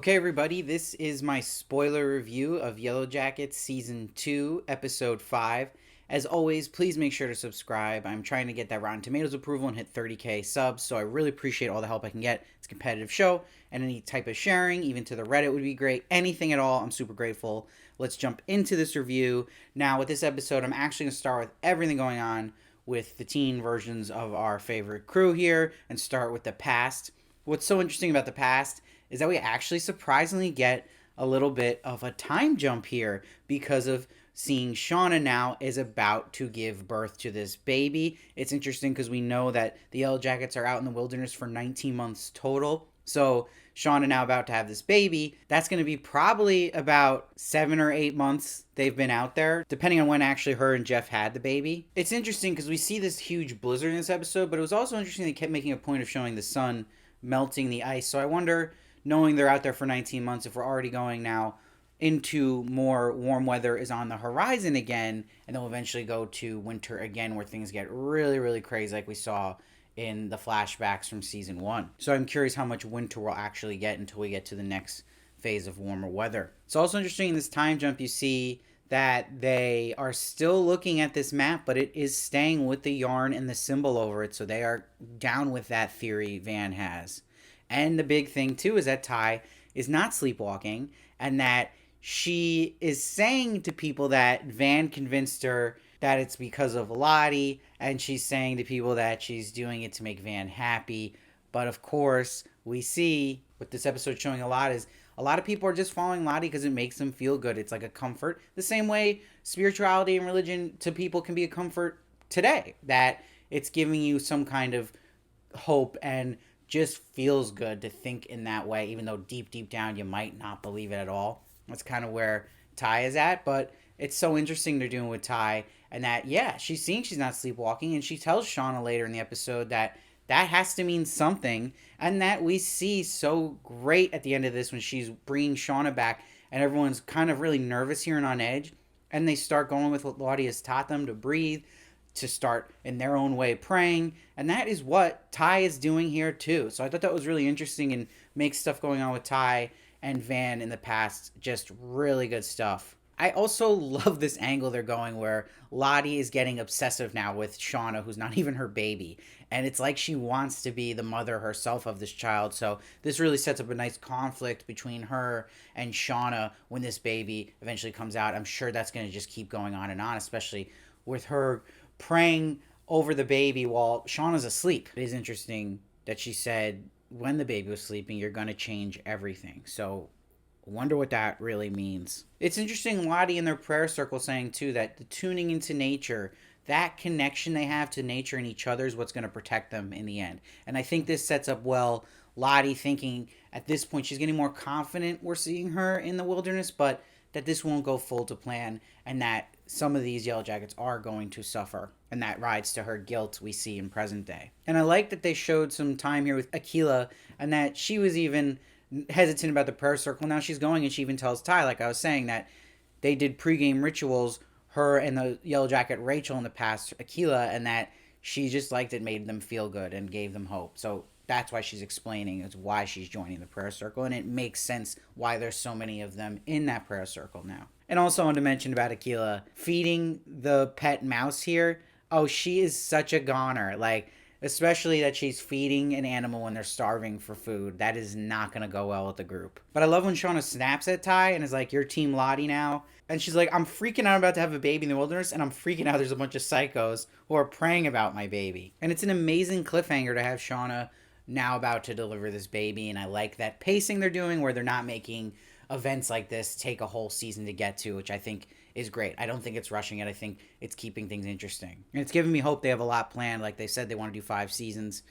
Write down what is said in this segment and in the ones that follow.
Okay, everybody, this is my spoiler review of Yellowjackets Season 2, Episode 5. As always, please make sure to subscribe. I'm trying to get that Rotten Tomatoes approval and hit 30k subs, so I really appreciate all the help I can get. It's a competitive show, and any type of sharing, even to the Reddit, would be great. Anything at all, I'm super grateful. Let's jump into this review. Now, with this episode, I'm actually going to start with everything going on with the teen versions of our favorite crew here and start with the past. What's so interesting about the past is that we actually surprisingly get a little bit of a time jump here because of seeing Shawna now is about to give birth to this baby. It's interesting because we know that the Yellowjackets are out in the wilderness for 19 months total. So Shawna now about to have this baby. That's going to be probably about 7 or 8 months they've been out there, depending on when actually her and Jeff had the baby. It's interesting because we see this huge blizzard in this episode, but it was also interesting they kept making a point of showing the sun melting the ice. So I wonder, knowing they're out there for 19 months, if we're already going now into more warm weather is on the horizon again, and then we'll eventually go to winter again where things get really, really crazy like we saw in the flashbacks from season 1. So I'm curious how much winter we'll actually get until we get to the next phase of warmer weather. It's also interesting in this time jump you see that they are still looking at this map, but it is staying with the yarn and the symbol over it, so they are down with that theory Van has. And the big thing, too, is that Ty is not sleepwalking and that she is saying to people that Van convinced her that it's because of Lottie, and she's saying to people that she's doing it to make Van happy. But, of course, we see what this episode showing a lot is a lot of people are just following Lottie because it makes them feel good. It's like a comfort. The same way spirituality and religion to people can be a comfort today, that it's giving you some kind of hope and just feels good to think in that way, even though deep down you might not believe it at all. That's kind of where Ty is at, but it's so interesting they're doing with Ty, and that, yeah, she's seeing she's not sleepwalking, and she tells Shawna later in the episode that that has to mean something, and that we see so great at the end of this when she's bringing Shawna back, and everyone's kind of really nervous here and on edge, and they start going with what Lottie has taught them to breathe, to start in their own way praying, and that is what Ty is doing here too. So I thought that was really interesting and makes stuff going on with Ty and Van in the past just really good stuff. I also love this angle they're going where Lottie is getting obsessive now with Shawna, who's not even her baby, and it's like she wants to be the mother herself of this child. So this really sets up a nice conflict between her and Shawna when this baby eventually comes out. I'm sure that's going to just keep going on and on, especially with her praying over the baby while Shawna's asleep. It is interesting that she said when the baby was sleeping, you're going to change everything. So wonder what that really means. It's interesting Lottie in their prayer circle saying too that the tuning into nature, that connection they have to nature and each other is what's going to protect them in the end. And I think this sets up well Lottie thinking at this point she's getting more confident we're seeing her in the wilderness, but that this won't go full to plan and that some of these Yellowjackets are going to suffer, and that rides to her guilt we see in present day. And I like that they showed some time here with Akila, and that she was even hesitant about the prayer circle. Now she's going, and she even tells Ty, like I was saying, that they did pregame rituals, her and the Yellowjacket Rachel in the past, Akila, and that she just liked it, made them feel good, and gave them hope. So that's why she's explaining it's why she's joining the prayer circle, and it makes sense why there's so many of them in that prayer circle now. And also I wanted to mention about Akila feeding the pet mouse here. Oh, she is such a goner. Like, especially that she's feeding an animal when they're starving for food. That is not going to go well with the group. But I love when Shawna snaps at Ty and is like, you're Team Lottie now. And she's like, I'm freaking out about to have a baby in the wilderness, and I'm freaking out there's a bunch of psychos who are praying about my baby. And it's an amazing cliffhanger to have Shawna now about to deliver this baby, and I like that pacing they're doing where they're not making events like this take a whole season to get to, which I think is great. I don't think it's rushing it. I think it's keeping things interesting. And it's giving me hope they have a lot planned. Like they said, they want to do 5 seasons.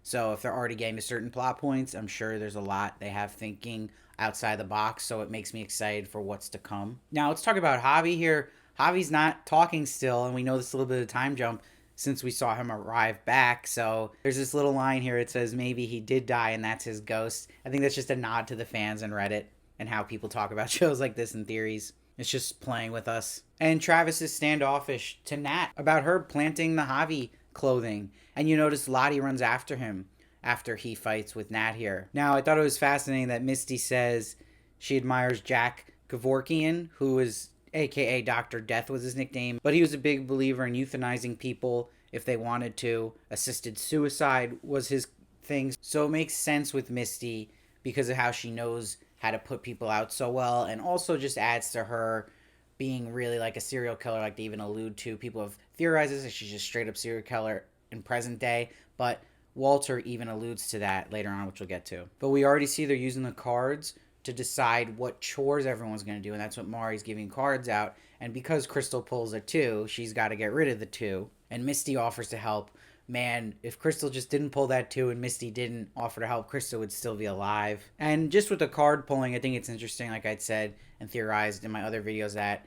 So if they're already getting to certain plot points, I'm sure there's a lot they have thinking outside the box. So it makes me excited for what's to come. Now let's talk about Javi here. Javi's not talking still, and we know this a little bit of time jump since we saw him arrive back. So there's this little line here. It says maybe he did die and that's his ghost. I think that's just a nod to the fans on Reddit and how people talk about shows like this and theories. It's just playing with us. And Travis is standoffish to Nat about her planting the Javi clothing. And you notice Lottie runs after him after he fights with Nat here. Now, I thought it was fascinating that Misty says she admires Jack Kevorkian, who is aka Dr. Death was his nickname, but he was a big believer in euthanizing people if they wanted to. Assisted suicide was his thing. So it makes sense with Misty because of how she knows how to put people out so well, and also just adds to her being really like a serial killer, like they even allude to. People have theorized this, that she's just straight up serial killer in present day, but Walter even alludes to that later on, which we'll get to. But we already see they're using the cards to decide what chores everyone's going to do, and that's what Mari's giving cards out. And because Crystal pulls a 2, she's got to get rid of the 2, and Misty offers to help. Man, if Crystal just didn't pull that 2 and Misty didn't offer to help, Crystal would still be alive. And just with the card pulling, I think it's interesting, like I'd said and theorized in my other videos, that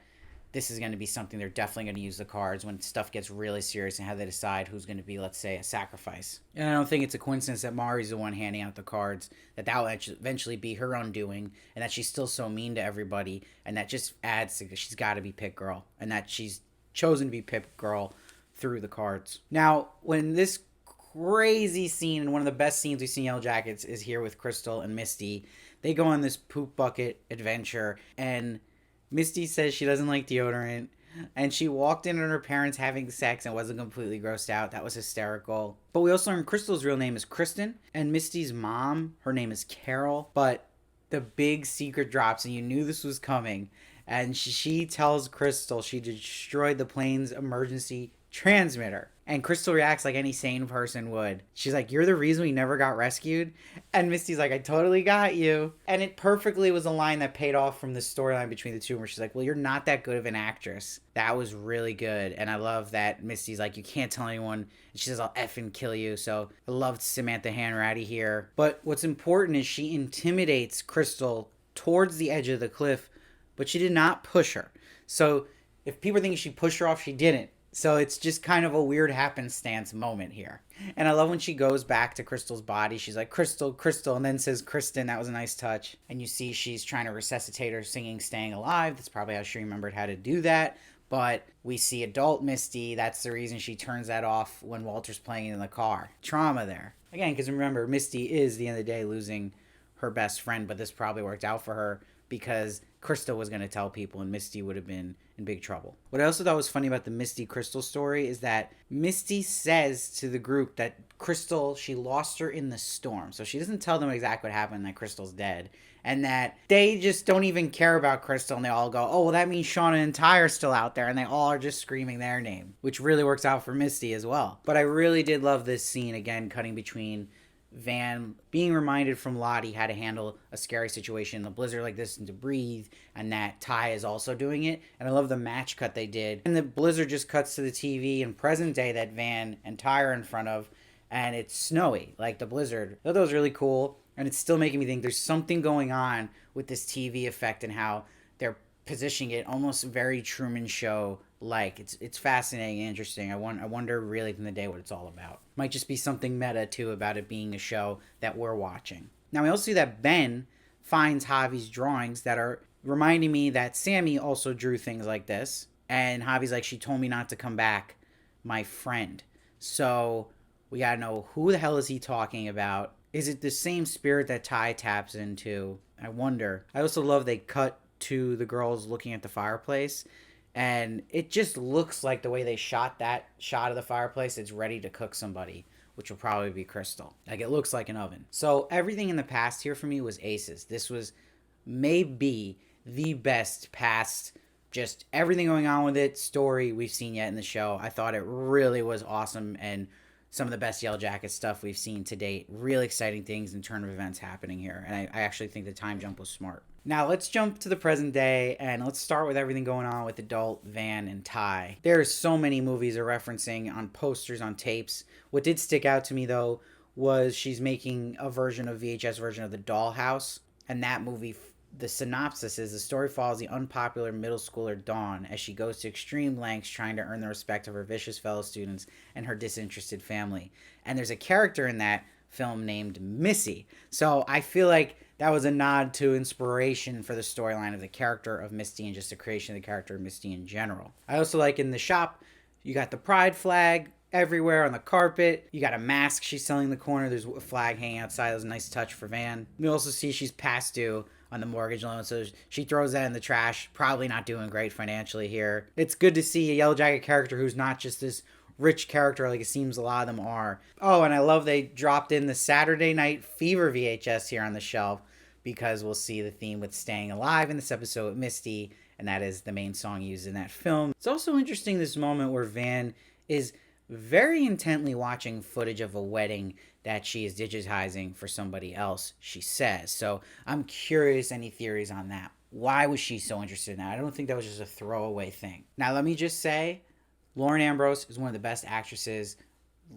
this is going to be something they're definitely going to use the cards when stuff gets really serious and how they decide who's going to be, let's say, a sacrifice. And I don't think it's a coincidence that Mari's the one handing out the cards, that will eventually be her undoing, and that she's still so mean to everybody, and that just adds to, she's got to be Pit Girl, and that she's chosen to be Pit Girl through the cards. Now, when this crazy scene, and one of the best scenes we've seen in Yellowjackets, is here with Crystal and Misty, they go on this poop bucket adventure, and Misty says she doesn't like deodorant, and she walked in on her parents having sex and wasn't completely grossed out. That was hysterical. But we also learned Crystal's real name is Kristen, and Misty's mom, her name is Carol. But the big secret drops, and you knew this was coming, and she tells Crystal she destroyed the plane's emergency transmitter. And Crystal reacts like any sane person would. She's like, "You're the reason we never got rescued?" And Misty's like, "I totally got you." And it perfectly was a line that paid off from the storyline between the two, where she's like, "Well, you're not that good of an actress." That was really good. And I love that Misty's like, "You can't tell anyone." And she says, "I'll effing kill you." So I loved Samantha Hanratty here. But what's important is she intimidates Crystal towards the edge of the cliff, but she did not push her. So if people think she pushed her off, she didn't. So it's just kind of a weird happenstance moment here. And I love when she goes back to Crystal's body. She's like, "Crystal, Crystal," and then says, "Kristen." That was a nice touch. And you see she's trying to resuscitate her, singing "Staying Alive." That's probably how she remembered how to do that. But we see adult Misty. That's the reason she turns that off when Walter's playing in the car. Trauma there. Again, because remember, Misty is, at the end of the day, losing her best friend. But this probably worked out for her because Crystal was going to tell people and Misty would have been in big trouble. What I also thought was funny about the Misty Crystal story is that Misty says to the group that Crystal, she lost her in the storm. So she doesn't tell them exactly what happened, that Crystal's dead. And that they just don't even care about Crystal, and they all go, "Oh, well, that means Shawna and Ty are still out there," and they all are just screaming their name, which really works out for Misty as well. But I really did love this scene, again, cutting between Van being reminded from Lottie how to handle a scary situation in the blizzard like this and to breathe, and that Ty is also doing it. And I love the match cut they did. And the blizzard just cuts to the TV in present day that Van and Ty are in front of, and it's snowy like the blizzard. I thought that was really cool, and it's still making me think there's something going on with this TV effect and how they're positioning it almost very Truman Show like. It's fascinating and interesting. I wonder really from the day what it's all about. Might just be something meta too about it being a show that we're watching. Now we also see that Ben finds Javi's drawings that are reminding me that Sammy also drew things like this, and Javi's like, "She told me not to come back, my friend." So we gotta know, who the hell is he talking about? Is it the same spirit that Ty taps into? I wonder. I also love they cut to the girls looking at the fireplace, and it just looks like the way they shot that shot of the fireplace, it's ready to cook somebody, which will probably be Crystal. Like, it looks like an oven. So everything in the past here for me was aces. This was maybe the best past, just everything going on with it, story we've seen yet in the show. I thought it really was awesome, and some of the best Yellowjackets stuff we've seen to date. Really exciting things and turn of events happening here, and I actually think the time jump was smart. Now let's jump to the present day, and let's start with everything going on with adult Van and Ty. There are so many movies are referencing on posters, on tapes. What did stick out to me though was she's making a VHS version of The Dollhouse, and that movie, the synopsis is, the story follows the unpopular middle schooler Dawn as she goes to extreme lengths trying to earn the respect of her vicious fellow students and her disinterested family. And there's a character in that film named Missy. So I feel like that was a nod to inspiration for the storyline of the character of Misty and just the creation of the character of Misty in general. I also like in the shop, you got the pride flag everywhere on the carpet. You got a mask she's selling in the corner. There's a flag hanging outside. That was a nice touch for Van. We also see she's past due on the mortgage loan, so she throws that in the trash. Probably not doing great financially here. It's good to see a Yellow Jacket character who's not just this rich character like it seems a lot of them are. Oh, and I love they dropped in the Saturday Night Fever VHS here on the shelf, because we'll see the theme with Staying Alive in this episode with Misty, and that is the main song used in that film. It's also interesting, this moment where Van is very intently watching footage of a wedding that she is digitizing for somebody else, she says. So I'm curious, any theories on that? Why was she so interested in that? I don't think that was just a throwaway thing. Now, let me just say, Lauren Ambrose is one of the best actresses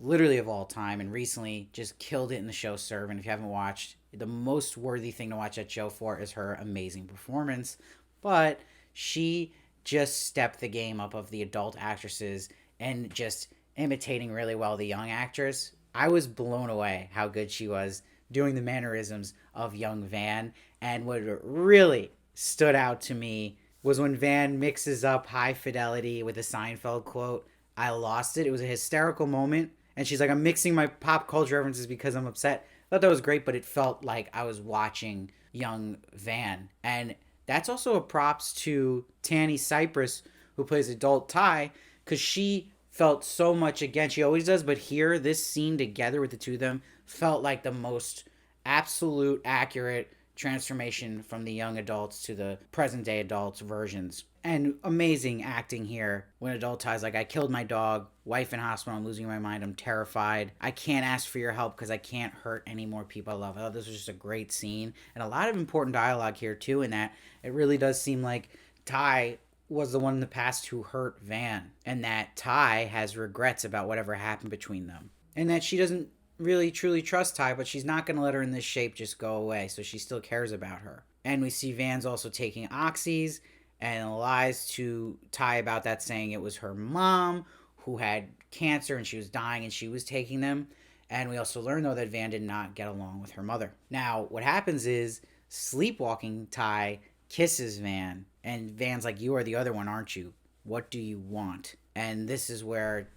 literally of all time, and recently just killed it in the show Servant. If you haven't watched, the most worthy thing to watch that show for is her amazing performance. But she just stepped the game up of the adult actresses and just imitating really well the young actress. I was blown away how good she was doing the mannerisms of young Van. And what really stood out to me was when Van mixes up High Fidelity with a Seinfeld quote. I lost it. It was a hysterical moment. And she's like, I'm mixing my pop culture references because I'm upset. I thought that was great, but it felt like I was watching young Van. And that's also a props to Tanny Cypress, who plays adult Ty, because she felt so much, again, she always does, but here, this scene together with the two of them felt like the most absolute accurate transformation from the young adults to the present day adults versions. And amazing acting here when adult Ty's like, I killed my dog, wife in hospital, I'm losing my mind, I'm terrified, I can't ask for your help because I can't hurt any more people I love. I thought this was just a great scene, and a lot of important dialogue here too, in that it really does seem like Ty was the one in the past who hurt Van, and that Ty has regrets about whatever happened between them, and that she doesn't really truly trust Ty, but she's not going to let her in this shape just go away, so she still cares about her. And we see Van's also taking oxys and lies to Ty about that, saying it was her mom who had cancer and she was dying and she was taking them. And we also learn, though, that Van did not get along with her mother. Now, what happens is sleepwalking Ty kisses Van, and Van's like, you are the other one, aren't you? What do you want? And this is where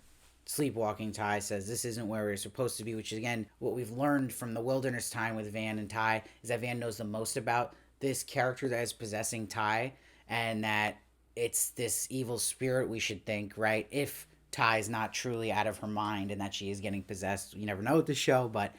sleepwalking Ty says, this isn't where we're supposed to be, which is, again, what we've learned from the wilderness time with Van and Ty, is that Van knows the most about this character that is possessing Ty, and that it's this evil spirit, we should think, right? If Ty is not truly out of her mind and that she is getting possessed. You never know with the show, but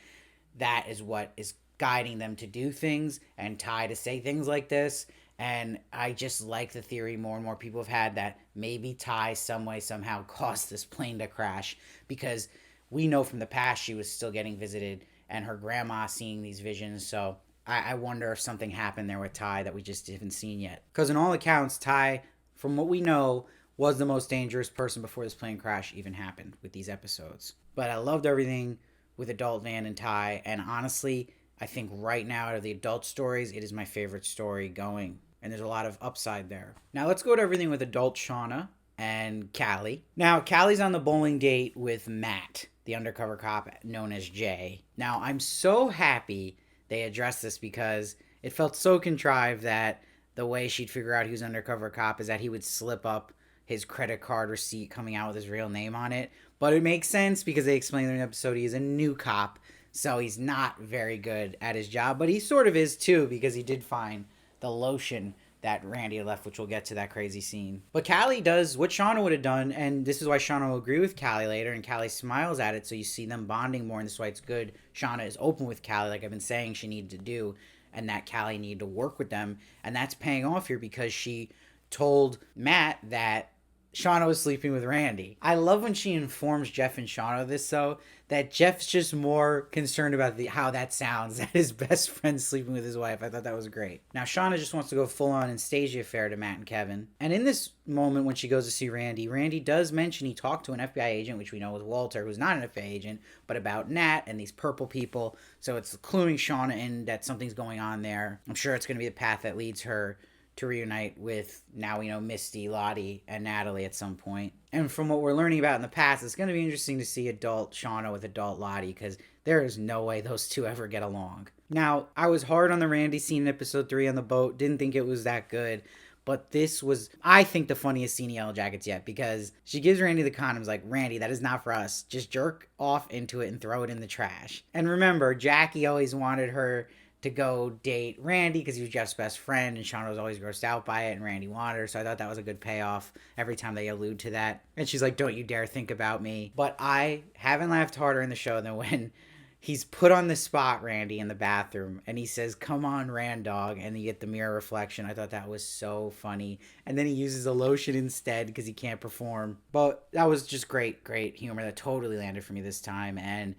that is what is guiding them to do things, and Ty to say things like this. And I just like the theory more and more people have had that maybe Ty some way, somehow caused this plane to crash, because we know from the past she was still getting visited and her grandma seeing these visions. So I wonder if something happened there with Ty that we just haven't seen yet. Because in all accounts, Ty, from what we know, was the most dangerous person before this plane crash even happened with these episodes. But I loved everything with adult Van and Ty, and honestly, I think right now out of the adult stories, it is my favorite story going. And there's a lot of upside there. Now let's go to everything with adult Shawna and Cali. Now, Cali's on the bowling date with Matt, the undercover cop known as Jay. Now, I'm so happy they addressed this, because it felt so contrived that the way she'd figure out he was an undercover cop is that he would slip up his credit card receipt coming out with his real name on it. But it makes sense because they explained in the episode he is a new cop, so he's not very good at his job. But he sort of is too, because he did find the lotion that Randy left, which we'll get to that crazy scene. But Cali does what Shawna would have done, and this is why Shawna will agree with Cali later, and Cali smiles at it, so you see them bonding more, and this is why it's good. Shawna is open with Cali, like I've been saying she needed to do, and that Cali needed to work with them, and that's paying off here because she told Matt that Shawna was sleeping with Randy. I love when she informs Jeff and Shawna of this, though, that Jeff's just more concerned about how that sounds, that his best friend's sleeping with his wife. I thought that was great. Now, Shawna just wants to go full on and stage the affair to Matt and Kevin. And in this moment when she goes to see Randy, Randy does mention he talked to an FBI agent, which we know was Walter, who's not an FBI agent, but about Nat and these purple people. So it's cluing Shawna in that something's going on there. I'm sure it's going to be the path that leads her to reunite with, now we know, Misty, Lottie, and Natalie at some point. And from what we're learning about in the past, it's going to be interesting to see adult Shawna with adult Lottie, because there is no way those two ever get along. Now, I was hard on the Randy scene in episode 3 on the boat, didn't think it was that good, But this was, I think, the funniest scene in Yellowjackets yet, because she gives Randy the condoms like, Randy, that is not for us. Just jerk off into it and throw it in the trash. And remember, Jackie always wanted her to go date Randy because he was Jeff's best friend, and Shawna was always grossed out by it, and Randy wanted her. So I thought that was a good payoff every time they allude to that. And she's like, don't you dare think about me. But I haven't laughed harder in the show than when he's put on the spot, Randy, in the bathroom, and he says, come on, Randog, and you get the mirror reflection. I thought that was so funny. And then he uses a lotion instead because he can't perform. But that was just great humor that totally landed for me this time. And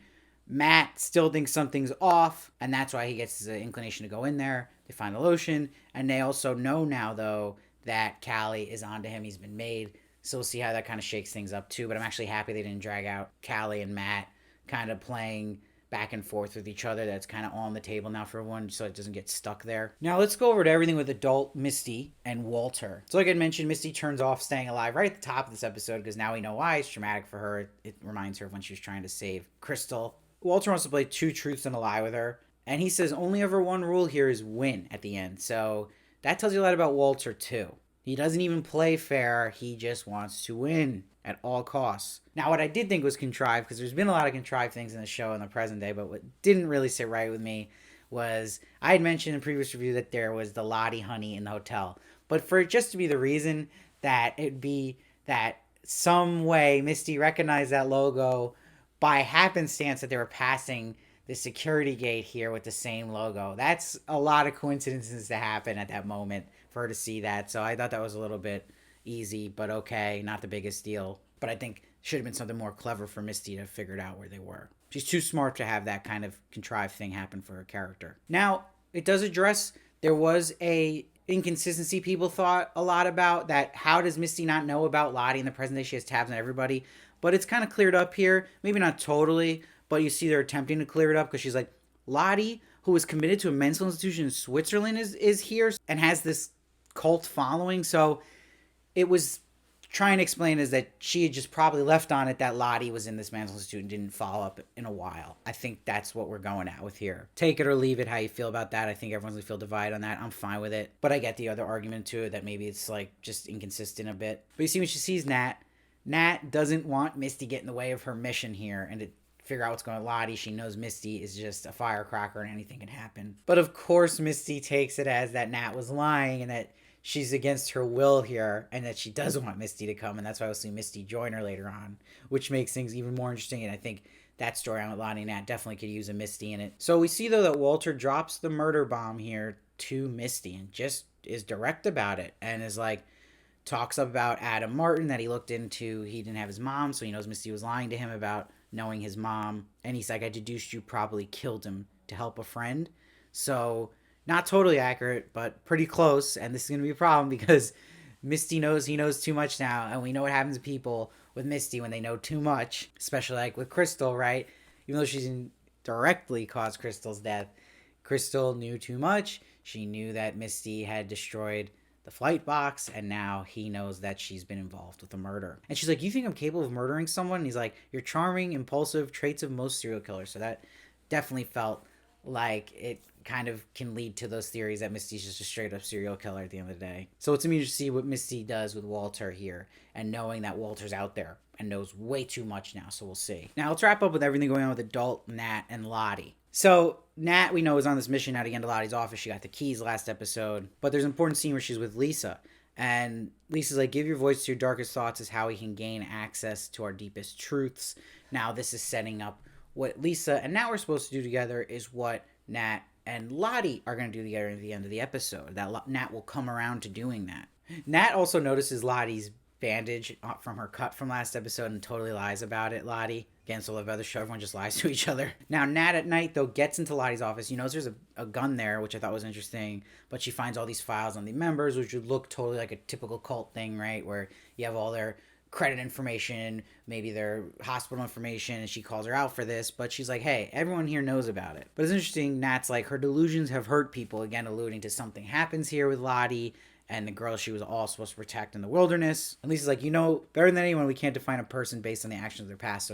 Matt still thinks something's off, and that's why he gets the inclination to go in there. They find the lotion, and they also know now, though, that Cali is onto him. He's been made, so we'll see how that kind of shakes things up, too. But I'm actually happy they didn't drag out Cali and Matt kind of playing back and forth with each other. That's kind of on the table now for everyone, so it doesn't get stuck there. Now let's go over to everything with adult Misty and Walter. So like I mentioned, Misty turns off staying alive right at the top of this episode because now we know why. It's traumatic for her. It reminds her of when she was trying to save Crystal. Walter wants to play 2 truths and a lie with her, and he says only ever one rule here is win at the end. So that tells you a lot about Walter too. He doesn't even play fair. He just wants to win at all costs. Now, what I did think was contrived, because there's been a lot of contrived things in the show in the present day, but what didn't really sit right with me was I had mentioned in previous review that there was the Lottie honey in the hotel. But for it just to be the reason that it'd be that some way Misty recognized that logo by happenstance that they were passing the security gate here with the same logo. That's a lot of coincidences to happen at that moment for her to see that. So I thought that was a little bit easy, but okay, not the biggest deal. But I think should have been something more clever for Misty to figure it out where they were. She's too smart to have that kind of contrived thing happen for her character. Now, it does address, there was a inconsistency people thought a lot about, that how does Misty not know about Lottie in the present day? She has tabs on everybody. But it's kind of cleared up here. Maybe not totally, but you see they're attempting to clear it up because she's like, Lottie, who was committed to a mental institution in Switzerland, is here and has this cult following. So it was trying to explain is that she had just probably left on it that Lottie was in this mental institute and didn't follow up in a while. I think that's what we're going at with here. Take it or leave it, how you feel about that. I think everyone's going to feel divided on that. I'm fine with it. But I get the other argument to it that maybe it's like just inconsistent a bit. But you see when she sees Nat doesn't want Misty get in the way of her mission here and to figure out what's going on with Lottie. She knows Misty is just a firecracker and anything can happen. But of course, Misty takes it as that Nat was lying and that she's against her will here and that she doesn't want Misty to come. And that's why we'll see Misty join her later on, which makes things even more interesting. And I think that storyline with Lottie and Nat definitely could use a Misty in it. So we see, though, that Walter drops the murder bomb here to Misty and just is direct about it and is like, talks about Adam Martin that he looked into. He didn't have his mom, so he knows Misty was lying to him about knowing his mom. And he's like, I deduced you probably killed him to help a friend. So not totally accurate, but pretty close. And this is going to be a problem because Misty knows he knows too much now. And we know what happens to people with Misty when they know too much, especially like with Crystal, right? Even though she didn't directly cause Crystal's death, Crystal knew too much. She knew that Misty had destroyed the flight box, and now he knows that she's been involved with a murder. And she's like, you think I'm capable of murdering someone? And he's like, you're charming, impulsive, traits of most serial killers. So that definitely felt like it kind of can lead to those theories that Misty's just a straight up serial killer at the end of the day. So it's amusing to see what Misty does with Walter here, and knowing that Walter's out there and knows way too much now, so we'll see. Now let's wrap up with everything going on with adult Nat and Lottie. So Nat, we know, is on this mission now to get into Lottie's office. She got the keys last episode. But there's an important scene where she's with Lisa. And Lisa's like, give your voice to your darkest thoughts is how we can gain access to our deepest truths. Now this is setting up what Lisa and Nat were supposed to do together is what Nat and Lottie are going to do together at the end of the episode. That Nat will come around to doing that. Nat also notices Lottie's bandage from her cut from last episode and totally lies about it, Lottie. Again, so the other show, everyone just lies to each other. Now, Nat at night, though, gets into Lottie's office. You know, there's a gun there, which I thought was interesting, but she finds all these files on the members, which would look totally like a typical cult thing, right? Where you have all their credit information, maybe their hospital information, and she calls her out for this, but she's like, hey, everyone here knows about it. But it's interesting, Nat's like, her delusions have hurt people, again, alluding to something happens here with Lottie, and the girl she was all supposed to protect in the wilderness. And Lisa's like, better than anyone, we can't define a person based on the actions of their past.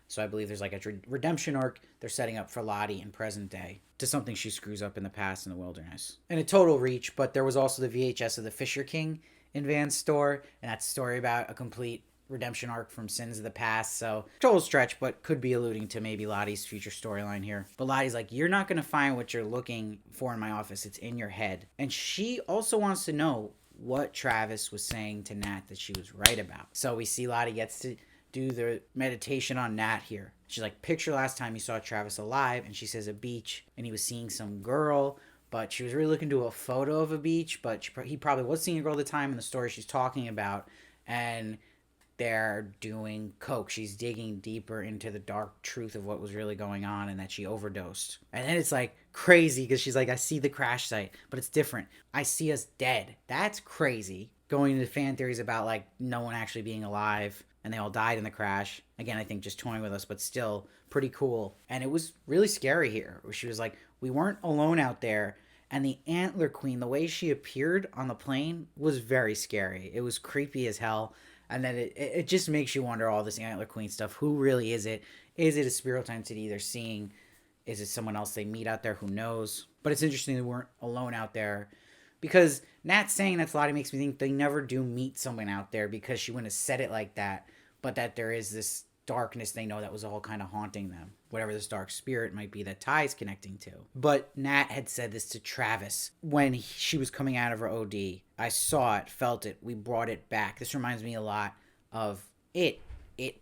So I believe there's like a redemption arc they're setting up for Lottie in present day to something she screws up in the past in the wilderness. And a total reach, but there was also the VHS of the Fisher King in Van's store, and that's a story about a complete redemption arc from sins of the past. So total stretch, but could be alluding to maybe Lottie's future storyline here. But Lottie's like, you're not going to find what you're looking for in my office. It's in your head. And she also wants to know what Travis was saying to Nat that she was right about. So we see Lottie gets to do the meditation on Nat here. She's like, picture last time you saw Travis alive, and she says a beach, and he was seeing some girl, but she was really looking to a photo of a beach, but he probably was seeing a girl at the time in the story she's talking about, and they're doing coke. She's digging deeper into the dark truth of what was really going on and that she overdosed. And then it's like crazy because she's like, I see the crash site, but it's different. I see us dead. That's crazy. Going into fan theories about like no one actually being alive and they all died in the crash. Again, I think just toying with us, but still pretty cool. And it was really scary here. She was like, we weren't alone out there. And the Antler Queen, the way she appeared on the plane was very scary. It was creepy as hell. And then it just makes you wonder all this Antler Queen stuff. Who really is it? Is it a spiritual entity they're seeing? Is it someone else they meet out there? Who knows? But it's interesting they weren't alone out there. Because Nat saying that's Lottie makes me think they never do meet someone out there because she wouldn't have said it like that. But that there is this darkness they know that was all kind of haunting them. Whatever this dark spirit might be that Ty's connecting to. But Nat had said this to Travis when she was coming out of her OD. I saw it, felt it, we brought it back. This reminds me a lot of It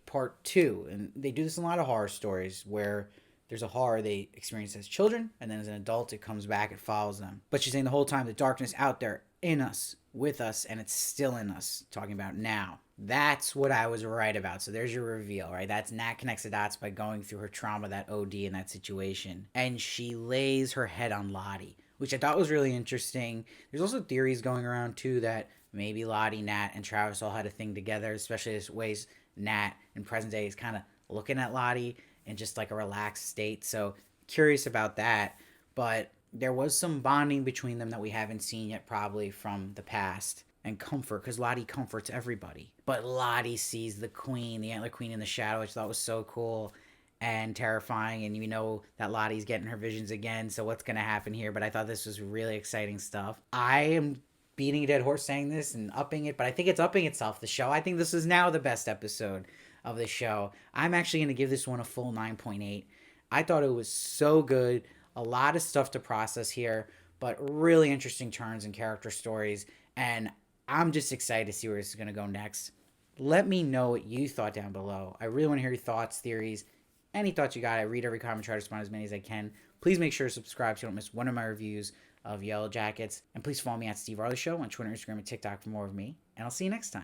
Part 2. And they do this in a lot of horror stories where there's a horror they experience as children, and then as an adult it comes back, it follows them. But she's saying the whole time the darkness out there, in us, with us, and it's still in us. Talking about now. That's what I was right about. So there's your reveal, right? That's Nat connects the dots by going through her trauma, that OD in that situation. And she lays her head on Lottie, which I thought was really interesting. There's also theories going around, too, that maybe Lottie, Nat, and Travis all had a thing together, especially as ways Nat in present day is kind of looking at Lottie in just like a relaxed state. So curious about that. But there was some bonding between them that we haven't seen yet, probably from the past. And comfort, because Lottie comforts everybody. But Lottie sees the queen, the Antler Queen in the shadow, which I thought was so cool and terrifying. And you know that Lottie's getting her visions again, so what's going to happen here? But I thought this was really exciting stuff. I am beating a dead horse saying this and upping it, but I think it's upping itself, the show. I think this is now the best episode of the show. I'm actually going to give this one a full 9.8. I thought it was so good. A lot of stuff to process here, but really interesting turns and character stories. And I'm just excited to see where this is going to go next. Let me know what you thought down below. I really want to hear your thoughts, theories, any thoughts you got. I read every comment, try to respond as many as I can. Please make sure to subscribe so you don't miss one of my reviews of Yellowjackets. And please follow me at Steve Varley Show on Twitter, Instagram, and TikTok for more of me. And I'll see you next time.